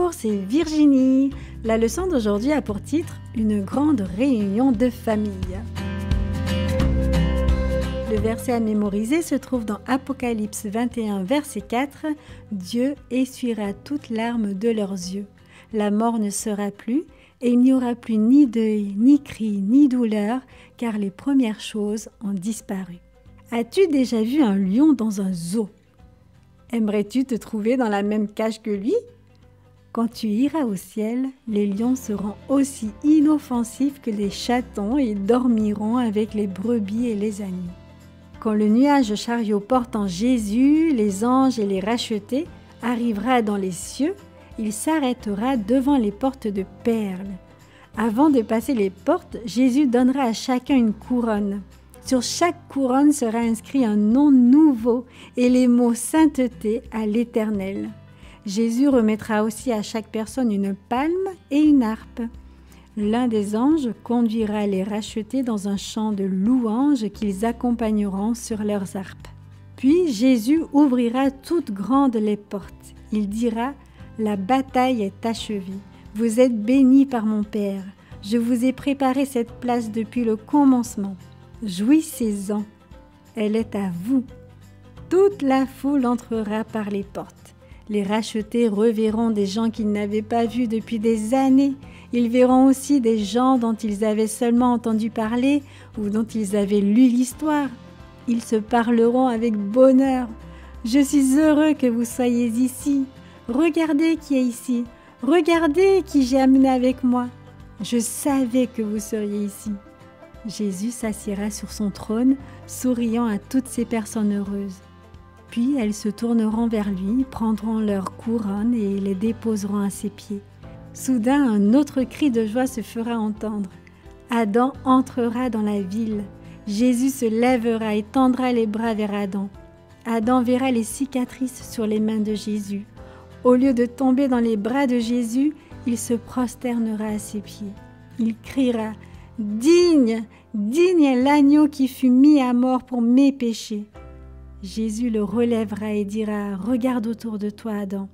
Bonjour, c'est Virginie. La leçon d'aujourd'hui a pour titre « Une grande réunion de famille ». Le verset à mémoriser se trouve dans Apocalypse 21, verset 4. « Dieu essuiera toutes larmes de leurs yeux. La mort ne sera plus, et il n'y aura plus ni deuil, ni cri, ni douleur, car les premières choses ont disparu. » As-tu déjà vu un lion dans un zoo? Aimerais-tu te trouver dans la même cage que lui? Quand tu iras au ciel, les lions seront aussi inoffensifs que les chatons et dormiront avec les brebis et les agneaux. Quand le nuage chariot portant Jésus, les anges et les rachetés arrivera dans les cieux, il s'arrêtera devant les portes de perles. Avant de passer les portes, Jésus donnera à chacun une couronne. Sur chaque couronne sera inscrit un nom nouveau et les mots sainteté à l'Éternel. Jésus remettra aussi à chaque personne une palme et une harpe. L'un des anges conduira les rachetés dans un chant de louanges qu'ils accompagneront sur leurs harpes. Puis Jésus ouvrira toutes grandes les portes. Il dira « La bataille est achevée. Vous êtes bénis par mon Père. Je vous ai préparé cette place depuis le commencement. Jouissez-en. Elle est à vous. » Toute la foule entrera par les portes. Les rachetés reverront des gens qu'ils n'avaient pas vus depuis des années. Ils verront aussi des gens dont ils avaient seulement entendu parler ou dont ils avaient lu l'histoire. Ils se parleront avec bonheur. « Je suis heureux que vous soyez ici. Regardez qui est ici. Regardez qui j'ai amené avec moi. Je savais que vous seriez ici. » Jésus s'assiera sur son trône, souriant à toutes ces personnes heureuses. Puis elles se tourneront vers lui, prendront leurs couronnes et les déposeront à ses pieds. Soudain, un autre cri de joie se fera entendre. Adam entrera dans la ville. Jésus se lèvera et tendra les bras vers Adam. Adam verra les cicatrices sur les mains de Jésus. Au lieu de tomber dans les bras de Jésus, il se prosternera à ses pieds. Il criera « Digne, digne est l'agneau qui fut mis à mort pour mes péchés. » Jésus le relèvera et dira « Regarde autour de toi, Adam. »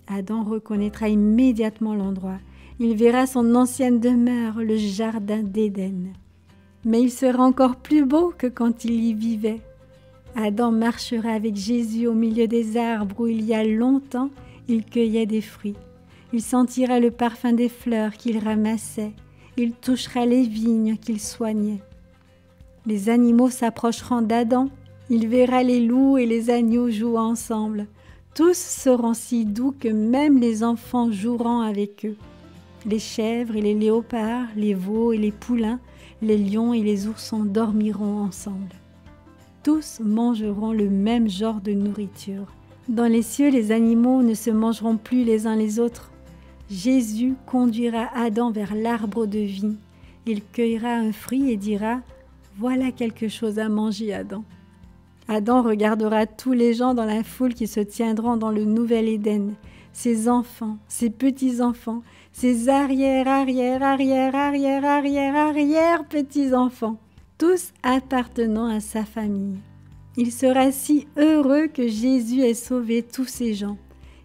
Adam reconnaîtra immédiatement l'endroit. Il verra son ancienne demeure, le jardin d'Éden. Mais il sera encore plus beau que quand il y vivait. Adam marchera avec Jésus au milieu des arbres où il y a longtemps, il cueillait des fruits. Il sentira le parfum des fleurs qu'il ramassait. Il touchera les vignes qu'il soignait. Les animaux s'approcheront d'Adam. Il verra les loups et les agneaux jouer ensemble. Tous seront si doux que même les enfants joueront avec eux. Les chèvres et les léopards, les veaux et les poulains, les lions et les oursons dormiront ensemble. Tous mangeront le même genre de nourriture. Dans les cieux, les animaux ne se mangeront plus les uns les autres. Jésus conduira Adam vers l'arbre de vie. Il cueillera un fruit et dira « Voilà quelque chose à manger, Adam. » Adam regardera tous les gens dans la foule qui se tiendront dans le nouvel Éden, ses enfants, ses petits-enfants, ses arrière-petits-enfants, tous appartenant à sa famille. Il sera si heureux que Jésus ait sauvé tous ces gens.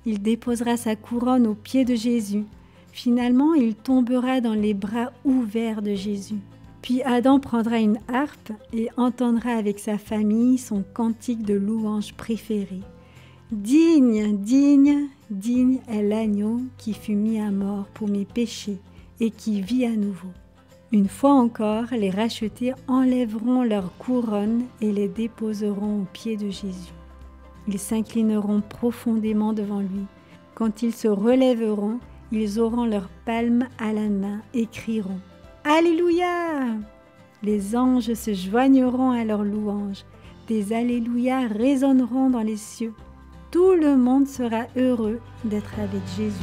Il déposera sa couronne aux pieds de Jésus. Finalement, il tombera dans les bras ouverts de Jésus. Puis Adam prendra une harpe et entendra avec sa famille son cantique de louange préféré. Digne, digne, digne est l'agneau qui fut mis à mort pour mes péchés et qui vit à nouveau. Une fois encore, les rachetés enlèveront leurs couronnes et les déposeront aux pieds de Jésus. Ils s'inclineront profondément devant lui. Quand ils se relèveront, ils auront leurs palmes à la main et crieront « Alléluia !» Les anges se joigneront à leur louange. Des Alléluia résonneront dans les cieux. Tout le monde sera heureux d'être avec Jésus.